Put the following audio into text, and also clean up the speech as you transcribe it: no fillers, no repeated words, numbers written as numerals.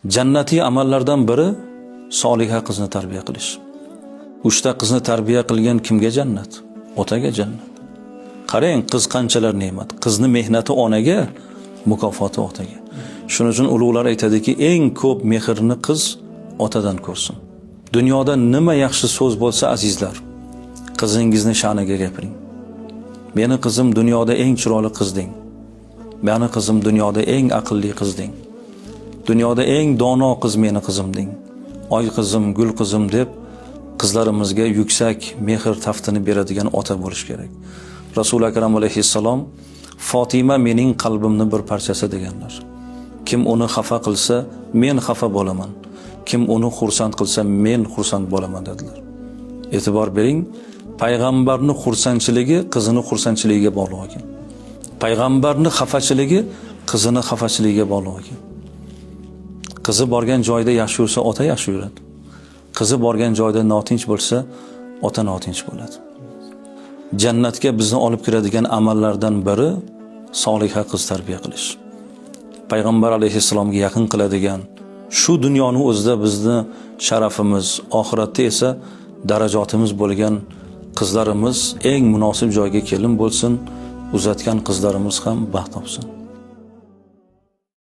Jannatiy amallardan biri soliha qizni tarbiya qilish. 3 ta qizni tarbiya qilgan kimga jannat? Otaga jannat. Qarang, qiz qanchalar ne'mat. Qizni mehnati onaga, mukofoti otaga. Shuning uchun ulug'lar aytadiki, eng ko'p mehrni qiz otadan ko'rsin. Dunyoda nima yaxshi so'z bo'lsa, azizlar, qizingizni sha'niga gapiring. Meni qizim dunyoda eng chiroyli qiz deng. Meni qizim dunyoda eng aqlli qiz deng. Dunyoda eng dono qiz meni qizim deng. Oy qizim, gul qizim deb qizlarimizga yuksak mehr taftini beradigan ota bo'lish kerak. Rasul akram alayhissalom Fatima mening qalbimning bir parchasi deganlar. Kim uni xafa qilsa, men xafa bo'laman. Kim uni xursand qilsa, men xursand bo'laman dedilar. E'tibor bering, payg'ambarning xursandchiligi qizining xursandchiligiga bog'liq ekan. Payg'ambarning xafachiligi qizining xafachiligiga bog'liq ekan. Qizi borgan joyda yaxshi yursa, ota yaxshi yuradi. Qizi borgan joyda notinch bo'lsa, ota notinch bo'ladi. Jannatga bizni olib kiradigan amallardan biri soliha qiz tarbiya qilish. Payg'ambar alayhissalomga yaqin qiladigan, shu dunyoning o'zida bizni sharafimiz, oxiratda esa darajotimiz bo'lgan qizlarimiz eng munosib joyga kelin bo'lsin, uzatgan qizlarimiz ham baxt topsin.